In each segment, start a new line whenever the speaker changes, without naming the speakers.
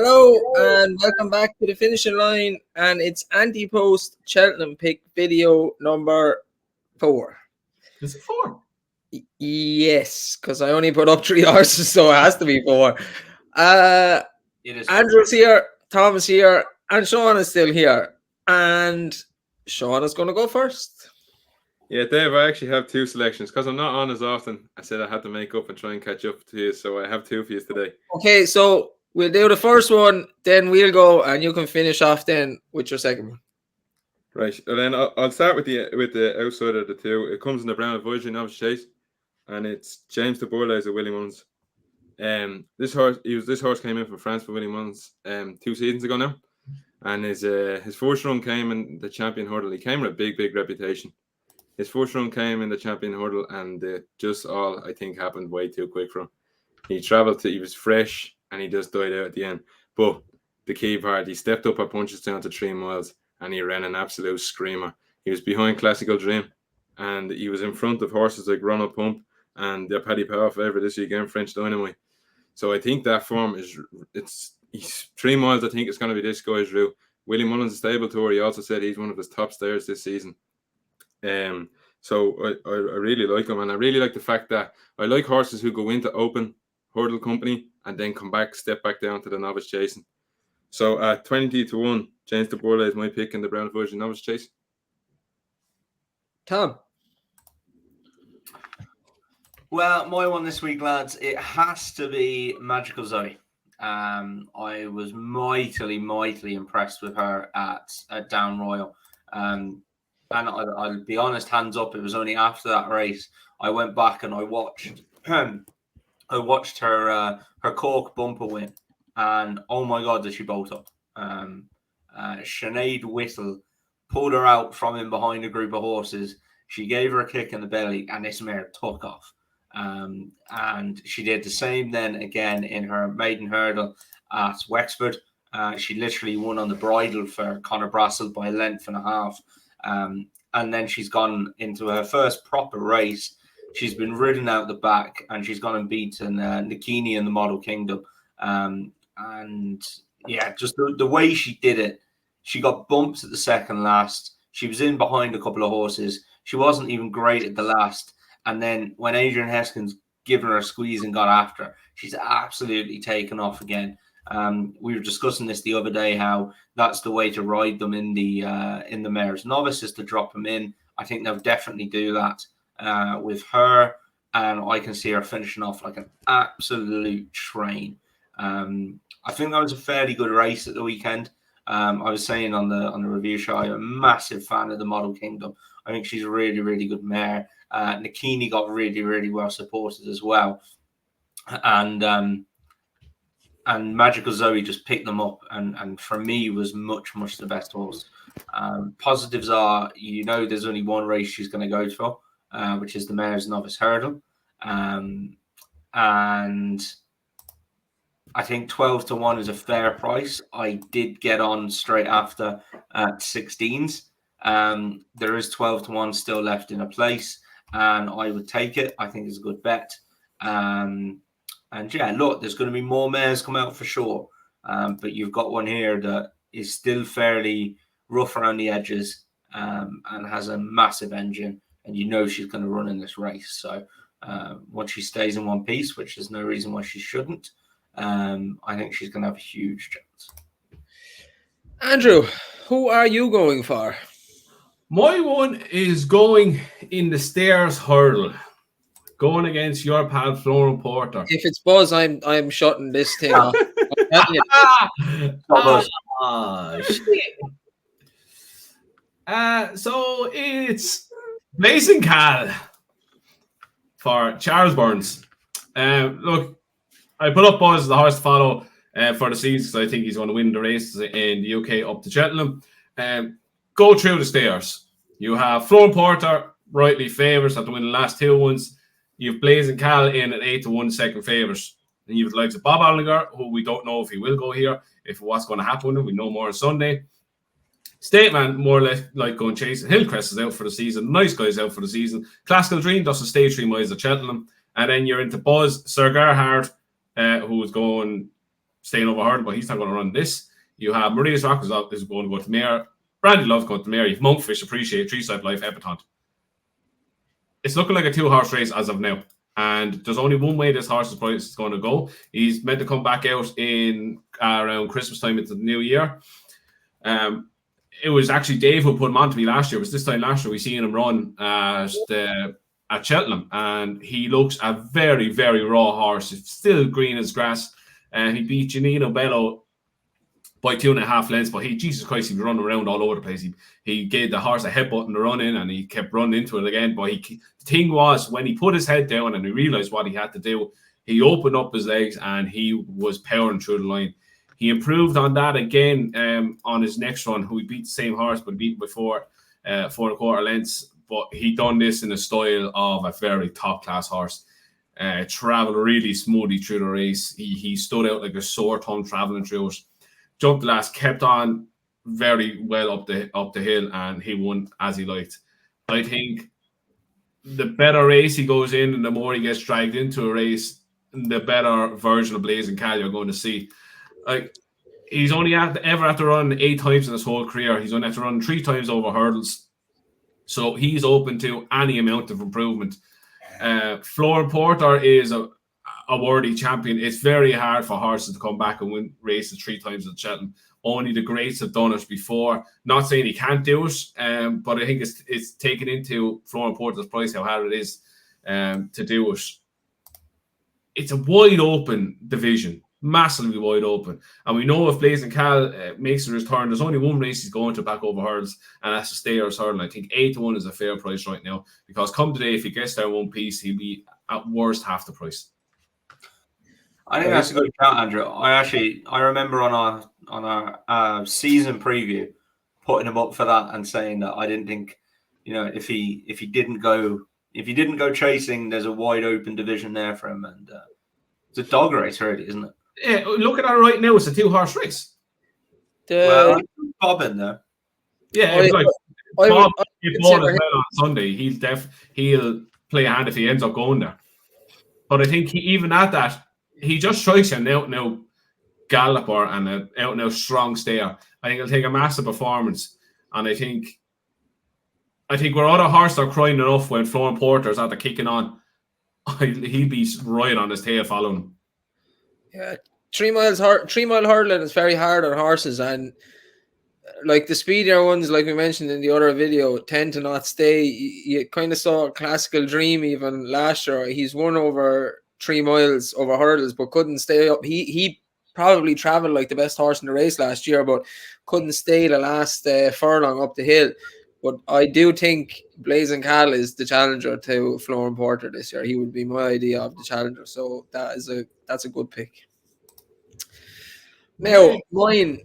Hello and welcome back to the finishing line, and it's Ante-Post Cheltenham pick video number 4.
Is it 4?
Yes, because I only put up 3 horses, so it has to be 4.
It is
Andrew's here, Thomas here, and Sean is still here. And Sean is going to go first.
Yeah, Dave, I actually have 2 selections because I'm not on as often. I said I had to make up and try and catch up to you, so I have 2 for you today.
Okay, so we'll do the first one, then we'll go, and you can finish off then with your second one.
Right, and then I'll start with the outside of the 2. It comes in the brown advisory Novices Chase, and it's James de Bourlaise of Willie Mullins. This horse came in from France for Willie Mullins 2 seasons ago now, and his first run came in the Champion Hurdle. He came with a big reputation. His first run came in the Champion Hurdle, and just all I think happened way too quick for him. He was fresh, and he just died out at the end. But the key part, he stepped up at punches down to 3 miles, and he ran an absolute screamer. He was behind Classical Dream, and he was in front of horses like Ronald Pump and the Paddy Power favourite this weekend, French Dynamite. So I think that form he's 3 miles. I think it's going to be this guy's route. Willie Mullins' stable tour. He also said he's one of his top stayers this season. So I really like him, and I really like the fact that I like horses who go into open hurdle company and then step back down to the novice chasing. So at 20-1, James de Bourlaise is my pick in the brown version novice chase.
Tom.
Well, my one this week, lads, it has to be Magical Zoe. I was mightily impressed with her at Down Royal. And I'll be honest, hands up, it was only after that race I went back and I watched her Cork bumper win, and oh my God, did she bolt up. Sinead Whittle pulled her out from in behind a group of horses. She gave her a kick in the belly, and this mare took off. And she did the same then again in her maiden hurdle at Wexford. She literally won on the bridle for Conor Brassel by a length and a half. And then she's gone into her first proper race. She's been ridden out the back, and she's gone and beaten Nikini in the Model Kingdom. And yeah, just the way she did it. She got bumps at the second last. She was in behind a couple of horses. She wasn't even great at the last. And then when Adrian Heskin's given her a squeeze and got after her, she's absolutely taken off again. We were discussing this the other day, how that's the way to ride them in the mares novice, is to drop them in. I think they'll definitely do that with her, and I can see her finishing off like an absolute train. I think that was a fairly good race at the weekend. I was saying on the review show, I'm a massive fan of the Model Kingdom. I think she's a really good mare. Nikini got really well supported as well, and Magical Zoe just picked them up, and for me was much the best horse. Positives are, there's only one race she's going to go for, which is the Mares Novice Hurdle, and I think 12-1 is a fair price. I did get on straight after at 16s. There is 12-1 still left in a place, and I would take it. I think it's a good bet. And yeah, look, there's going to be more mares come out for sure. But you've got one here that is still fairly rough around the edges, and has a massive engine, and she's going to run in this race. So once she stays in one piece, which there's no reason why she shouldn't, I think she's going to have a huge chance.
Andrew, who are you going for?
My one is going in the Stairs Hurdle, going against your pal Florent Porter.
If it's Buzz, I'm shutting this thing off.
Shit. So it's Blazing Cal for Charles Burns. Look, I put up Buzz as the horse to follow for the season, because I think he's going to win the races in the UK up to Cheltenham. Go through the stairs. You have Florent Porter, rightly favourites after winning the last 2 ones. You have Blazing Cal in at 8-1 second favourites. And you have the likes of Bob Allinger, who we don't know if he will go here, if what's going to happen with him. We know more on Sunday. Stateman, more or less like going chasing. Hillcrest is out for the season. Nice Guy's out for the season. Classical Dream doesn't stay 3 miles at Cheltenham. And then you're into Buzz, Sir Gerhard, who is going staying over hurdle, but he's not going to run this. You have Maria's Rock is going to go to Mare. Brandy Love's going to Mare. You've Monkfish, Appreciate, Three Side Life, Epitont. It's looking like a 2-horse race as of now. And there's only one way this horse's price is going to go. He's meant to come back out in around Christmas time into the new year. It was actually Dave who put him on to me last year. It was this time last year we seen him run at Cheltenham, and he looks a very, very raw horse. It's still green as grass. And he beat Janino Bello by 2.5 lengths, but Jesus Christ, he was running around all over the place. He gave the horse a headbutton to run in, and he kept running into it again. But the thing was, when he put his head down and he realised what he had to do, he opened up his legs and he was powering through the line. He improved on that again on his next run, who he beat the same horse, but beat before 4.25 lengths. But he done this in a style of a very top-class horse. Traveled really smoothly through the race. He stood out like a sore thumb travelling through it. Jumped the last, kept on very well up the hill, and he won as he liked. I think the better race he goes in and the more he gets dragged into a race, the better version of Blazing Cal you're going to see. Like, he's only ever had to run 8 times in his whole career. He's only had to run 3 times over hurdles. So he's open to any amount of improvement. Flooring Porter is a worthy champion. It's very hard for horses to come back and win races 3 times at Cheltenham. Only the greats have done it before. Not saying he can't do it, but I think it's taken into Flooring Porter's price how hard it is to do it. It's a wide open division, massively wide open. And we know if Blazing Cal makes a return, there's only one race he's going to back over hurdles, and that's the Stayers Hurdle. I think 8-1 is a fair price right now, because come today, if he gets there one piece, he'll be at worst half the price.
I think that's a good count, Andrew. I remember on our season preview putting him up for that and saying that I didn't think, if he didn't go chasing, there's a wide open division there for him, and it's a dog race, really, isn't it?
Yeah, look at that right now. It's a 2-horse race.
Well, Bob in there.
Yeah, Bob as well on Sunday. He'll play a hand if he ends up going there. But I think even at that, he just strikes an out-and-out galloper and an out-and-out strong stayer. I think he'll take a massive performance. And I think where other horses are crying enough when Flooring Porter's out there kicking on, he'll be right on his tail following him.
Yeah, 3 mile hurdling is very hard on horses, and like the speedier ones, like we mentioned in the other video, tend to not stay. You kind of saw Classical Dream even last year. He's won over 3 miles over hurdles, but couldn't stay up. He probably traveled like the best horse in the race last year, but couldn't stay the last furlong up the hill. But I do think Blazing Cal is the challenger to Flooring Porter this year. He would be my idea of the challenger. So that's a good pick. Now, mine,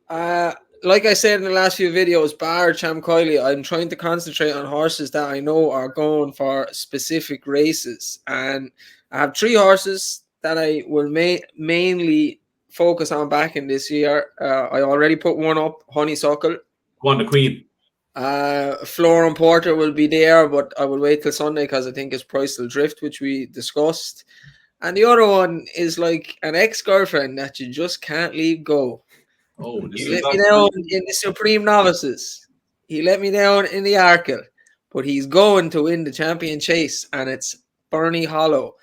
like I said in the last few videos, bar Cham Kiley, I'm trying to concentrate on horses that I know are going for specific races. And I have 3 horses that I will mainly focus on backing this year. I already put one up, Honeysuckle.
Won the Queen.
Flooring Porter will be there, but I will wait till Sunday because I think his price will drift, which we discussed. And the other one is like an ex-girlfriend that you just can't leave go.
Oh,
He let me down in the Supreme Novices. He let me down in the Arkle. But he's going to win the Champion Chase, and it's Bernie Hollow.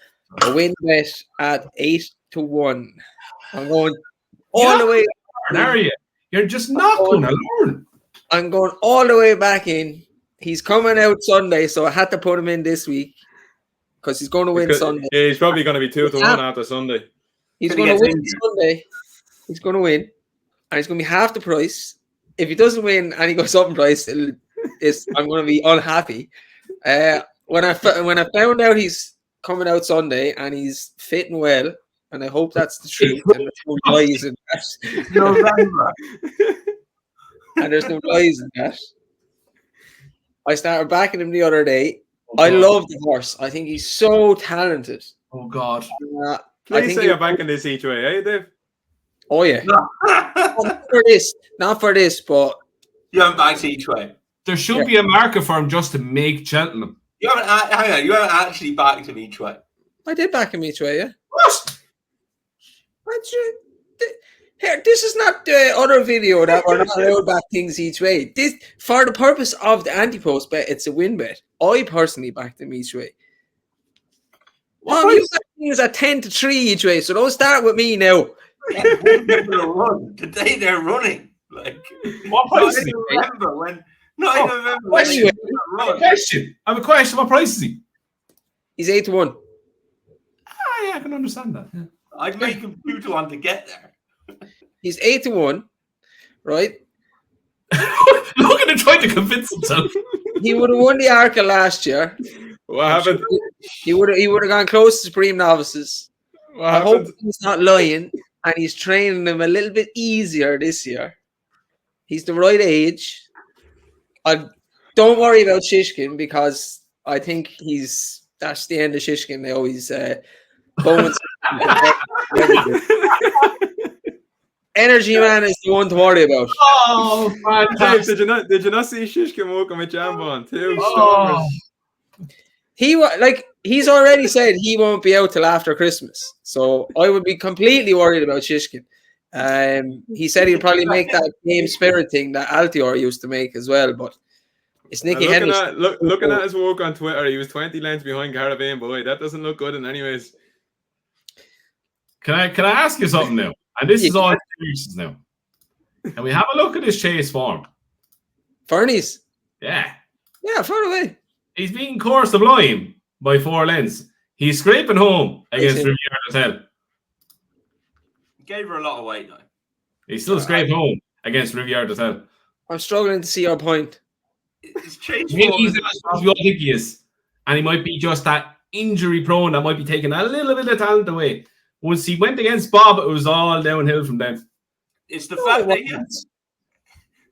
A win bet at 8-1. I'm going all the way.
Are you? You're just not going to learn.
I'm going all the way back in. He's coming out Sunday, so I had to put him in this week because he's going to win Sunday.
Yeah, he's probably going to be 2-1 after Sunday.
He's going to win Sunday. He's going to win, and he's going to be half the price. If he doesn't win and he goes up in price, I'm going to be unhappy. When I found out he's coming out Sunday and he's fitting well, and I hope that's the truth, and there's no lies in that.
November.
And there's no lies in that. I started backing him the other day. I love the horse. I think he's so talented.
Oh, God.
Please say you're backing this each way, eh, Dave?
Oh, yeah. Not for this, but...
You haven't backed each way.
There should be a marker for him just to make Cheltenham.
You haven't actually backed him each way.
I did back him each way, yeah.
What?
Here, this is not the other video that we're not allowed back things each way. This, for the purpose of the anti-post bet, it's a win bet. I personally back them each way. Tom, you got things at 10-3 each way, so don't start with me now.
The day they're running, like
what price is he?
November when? Not in November.
Anyway,
I have a question. What price is he?
He's 8-1.
Ah, yeah, I can understand that. Yeah.
I'd make him 2-1 to get there.
He's 8-1, right?
Look at him trying to convince himself.
He would have won the Arkle last year.
What happened?
He would have gone close to Supreme Novices.
What
I hope
happened?
he's not lying, and he's training them a little bit easier this year. He's the right age. Don't worry about Shishkin because I think that's the end of Shishkin. They always Bowman's Energy Man is the one to worry about.
Oh,
Dave,
fantastic.
did you not see Shishkin walking with Jambon too?
Oh.
He's already said he won't be out till after Christmas, so I would be completely worried about Shishkin. He said he'd probably make that game spirit thing that Altior used to make as well, but it's Nicky Henderson.
Looking at his walk on Twitter, he was 20 lengths behind Caribbean Boy. That doesn't look good in anyways.
Can I ask you something now? And this is all excuses now. Can we have a look at his chase form?
Fernie's.
Yeah.
Yeah, far away.
He's being coursed of line by 4 lengths. He's scraping home against Riviera Hotel.
Gave her a lot of weight though.
He's still scraped home against Riviera Hotel.
I'm struggling to see your point.
It's changed.
I think he's as we all think he is. And he might be just that injury prone that might be taking a little bit of talent away. Once he went against Bob, it was all downhill from then.
It's the fact that he hasn't.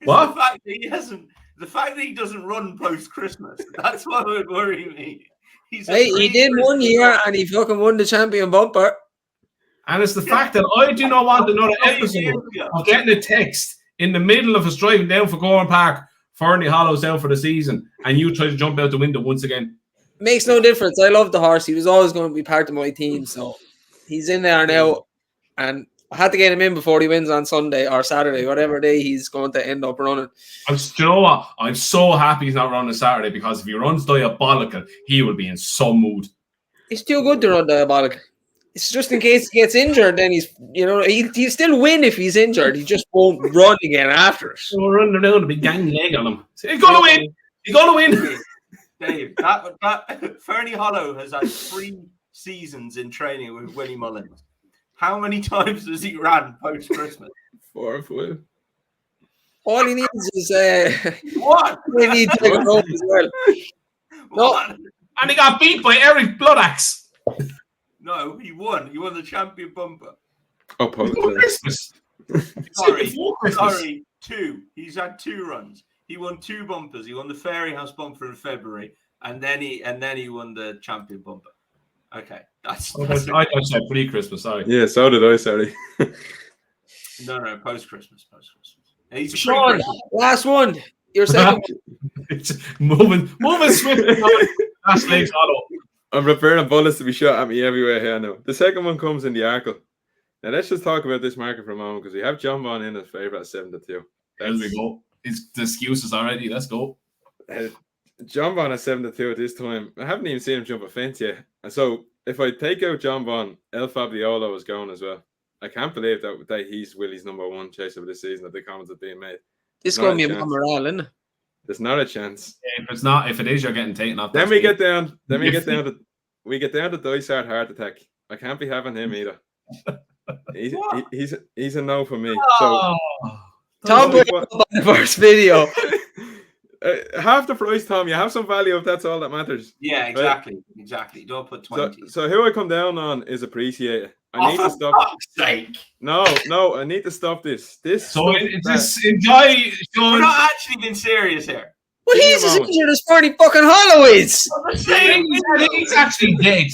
What?
The fact that he hasn't. The fact that he doesn't run post Christmas. That's what would worry me.
He did 1 year and he fucking won the champion bumper.
And it's the fact that I do not want another episode of getting a text in the middle of us driving down for Gorham Park, Fernie Hollow's out for the season, and you try to jump out the window once again.
Makes no difference. I love the horse. He was always going to be part of my team, so he's in there now. And I had to get him in before he wins on Sunday or Saturday, whatever day he's going to end up running.
Do you know what? I'm so happy he's not running Saturday because if he runs diabolical, he will be in some mood.
He's too good to run diabolical. It's just in case he gets injured, then he'll still win if he's injured. He just won't run again after it.
So we're running around a big gang leg on him. He's going to win. He's going to win.
Dave, that Fernie Hollow has had 3 seasons in training with Willie Mullins. How many times has he ran post Christmas?
4 or 5.
All he needs is
What?
he needs to take a rope as well.
What?
And he got beat by Eric Bloodaxe.
No, he won. He won the champion bumper.
Oh,
Before Christmas.
Sorry, 2. He's had 2 runs. He won 2 bumpers. He won the Fairy House bumper in February, and then he won the champion bumper. Okay, that's
I said pre-Christmas. Sorry.
Yeah, so did I. Sorry.
no, post Christmas. He's
Sean, last one. Your second one.
It's moving swiftly. Last legs hollow.
I'm preparing bullets to be shot at me everywhere here now. The second one comes in the Arkle. Now let's just talk about this market for a moment because we have John Bond in his favourite at 7-2.
There we go. It's the excuses already. Let's go.
John Bond at 7-2 at this time. I haven't even seen him jump a fence yet. And so if I take out John Bond, El Fabiolo is going as well. I can't believe that he's Willie's number 1 chaser of this season that the comments are being made.
This is going to be a morale, isn't it?
There's not a chance.
If it is, you're getting taken off.
Then we get down to Dysart Heart Attack. I can't be having him either. He's a no for me. So
Tom put up on the first video.
Half the price, Tom. You have some value if that's all that matters.
Yeah, exactly. Right? Exactly. Don't put 20.
So who I come down on is Appreciate. I need to stop.
Sake.
No, I need to stop this.
Enjoy.
We're not actually being serious here.
Well, he's as injured as 40 fucking Hollow is.
He's actually dead.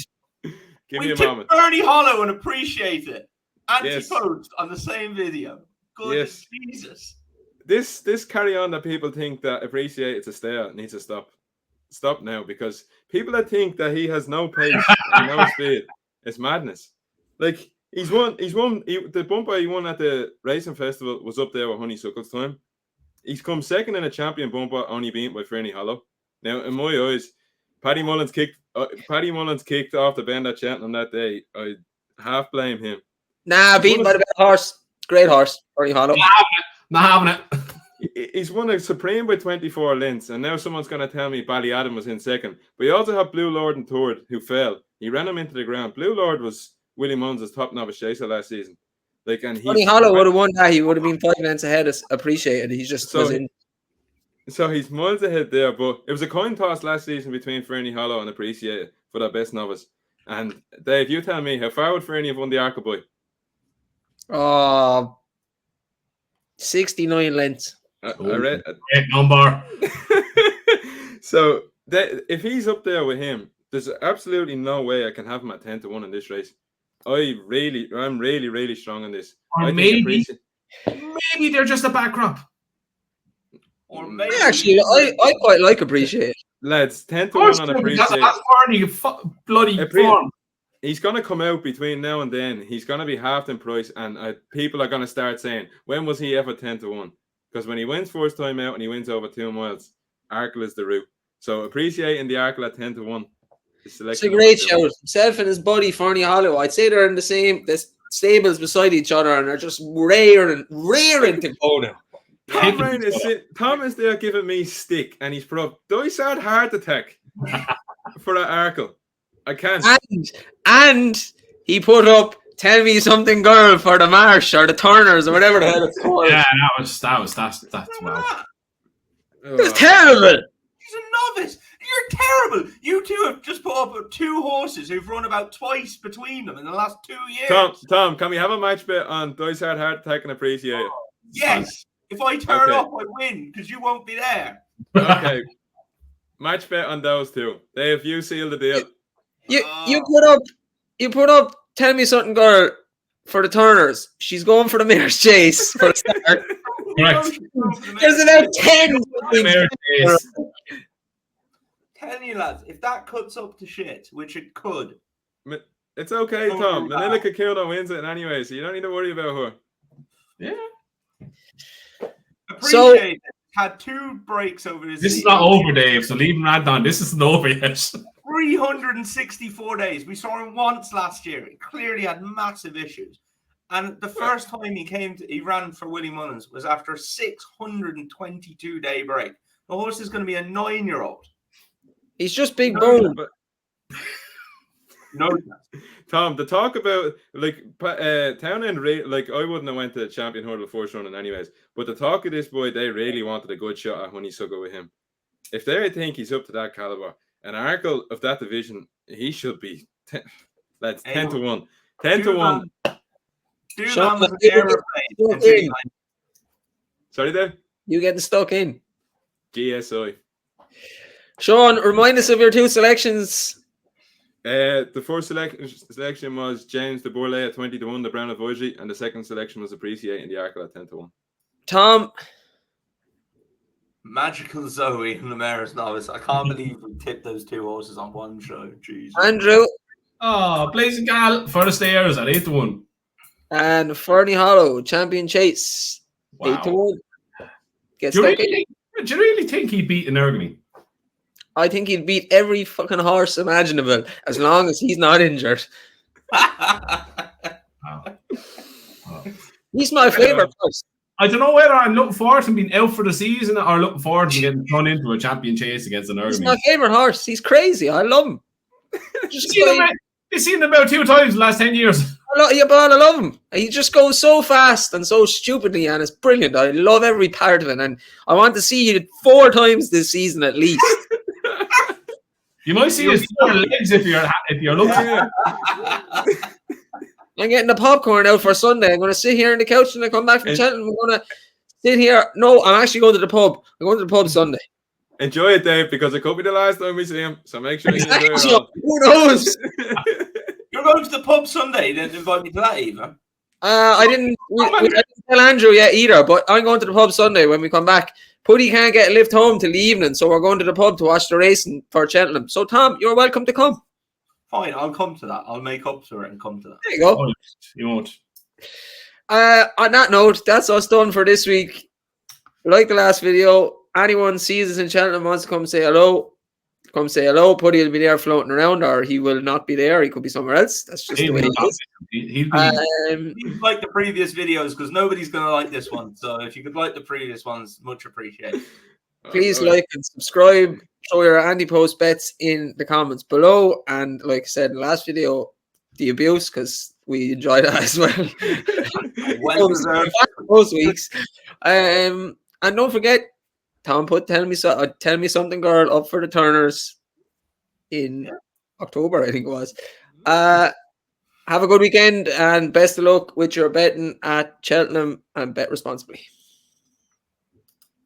Give me a moment.
Fernie Hollow and Appreciate it. Ante-Post on the same video. Good Jesus.
This carry on that people think that Appreciate it's a stare needs to stop. Stop now because people that think that he has no pace and no speed, it's madness. Like He's won. The bumper he won at the racing festival was up there with Honeysuckle's time. He's come second in a champion bumper, only beaten by Fernie Hollow. Now, in my eyes, Paddy Mullins kicked off the bend at Cheltenham that day. I half blame him.
Nah, beaten by the better horse. Great horse, Fernie Hollow.
Not having it.
He's won a Supreme by 24 lengths, and now someone's going to tell me Ballyadam was in second. But you also have Blue Lord in third, who fell. He ran him into the ground. Blue Lord was Willie Mullins' top novice chaser last season.
Fernie Hollow would have won that. He would have been 5 lengths ahead. Appreciated. He just was in.
So he's miles ahead there, but it was a coin toss last season between Fernie Hollow and Appreciated for that best novice. And Dave, you tell me, how far would Fernie have won the Arkle boy?
69 lengths.
I read
Great number.
So if he's up there with him, there's absolutely no way I can have him at 10-1 in this race. I'm really strong on this.
Or maybe they're just a backdrop.
Or maybe
Actually, I quite like Appreciate.
Lads, 10-1 on Appreciate.
That's Barney, bloody form.
He's going to come out between now and then. He's going to be halved in price, and people are going to start saying, when was he ever 10-1? Because when he wins first time out and he wins over 2 miles, Arkle is the route. So Appreciating the Arkle at 10-1.
It's a great shout. Himself and his buddy Fernie Hollow. I'd say they're in the stables beside each other, and they're just raring to go now.
Tom is there giving me stick, and he's put up Dysart heart attack for that Arkle. I can't.
And he put up Tell Me Something Girl for the Marsh or the Turners or whatever the hell it's called.
Yeah, that's well.
It was terrible.
he's a novice. You're terrible. You two have just put up 2 horses who've run about twice between them in the last 2 years.
Tom, can we have a match bet on Dysart heart attack and Appreciate?
Yes. If I turn up, I win because you won't be there.
Okay. Match bet on those 2. Dave, you seal the deal.
You put up Tell Me Something Girl for the Turners. She's going for the Mayor's Chase for the start. There's about 10.
Telling you, lads, if that cuts up to shit, which it could.
It's okay, Tom. Manila Kakildo wins it anyway, so you don't need to worry about her.
Yeah.
Appreciate it. Had 2 breaks over his
This is not over, Dave, so leave him right down. This isn't over yet.
364 days. We saw him once last year. He clearly had massive issues. And the first time he ran for Willie Mullins was after a 622-day break. The horse is going to be a 9-year-old.
He's just big bone.
No.
Tom, to talk about Townend, I wouldn't have went to Champion Hurdle first running anyways. But the talk of this boy, they really wanted a good shot at Honeysuckle with him. If they think he's up to that caliber, an Arkle of that division, he should be 10-1. 10-1. Sorry, Dave?
You getting stuck in.
GSI.
Sean, remind us of your 2 selections.
The first selection was James de Bourlay at 20-1, the Brown Advisory, and the second selection was Appreciating the Arkle at 10-1.
Tom.
Magical Zoe and the Mayor's Novice. I can't believe we tipped those 2 horses on one show. Jeez.
Andrew.
Oh, Blazing Gal for the stairs at 8-1.
And Fernie Hollow, Champion Chase.
Wow.
8-1.
Do you really think he'd beat Energany?
I think he'd beat every fucking horse imaginable as long as he's not injured. He's my favourite horse.
I don't know whether I'm looking forward to him being out for the season or looking forward to getting thrown into a Champion Chase against an Energany.
He's my favourite horse. He's crazy. I love him.
You've seen him about 2 times in the last 10 years.
I love him. He just goes so fast and so stupidly, and it's brilliant. I love every part of it, and I want to see you 4 times this season at least.
You might see his 4 legs if you're looking.
I'm getting the popcorn out for Sunday. I'm going to sit here on the couch and I come back from Cheltenham. I'm going to sit here. No, I'm actually going to the pub. I'm going to the pub Sunday.
Enjoy it, Dave, because it could be the last time we see him. So make sure you enjoy it.
Who knows?
You're going to the pub Sunday. You didn't invite me to that either.
I didn't tell Andrew yet either, but I'm going to the pub Sunday when we come back. Putty can't get a lift home till the evening, so we're going to the pub to watch the racing for Cheltenham. So, Tom, you're welcome to come.
Fine, I'll come to that. I'll make up to it and come to that.
There you go.
Oh, you won't.
On that note, that's us done for this week. Like the last video, anyone sees us in Cheltenham wants to come say hello. Come say hello. Putty will be there floating around, or he will not be there. He could be somewhere else. That's just the way it is.
He'll be.
Please like the previous videos because nobody's going to like this one. So if you could like the previous ones, much appreciated.
Please like and subscribe. Throw your Ante-Post bets in the comments below. And like I said in the last video, the abuse, because we enjoy that as well.
Well deserved.
Those weeks. And don't forget, Tom put Tell Me Something Girl up for the Turners in October, I think it was. Have a good weekend and best of luck with your betting at Cheltenham and bet responsibly.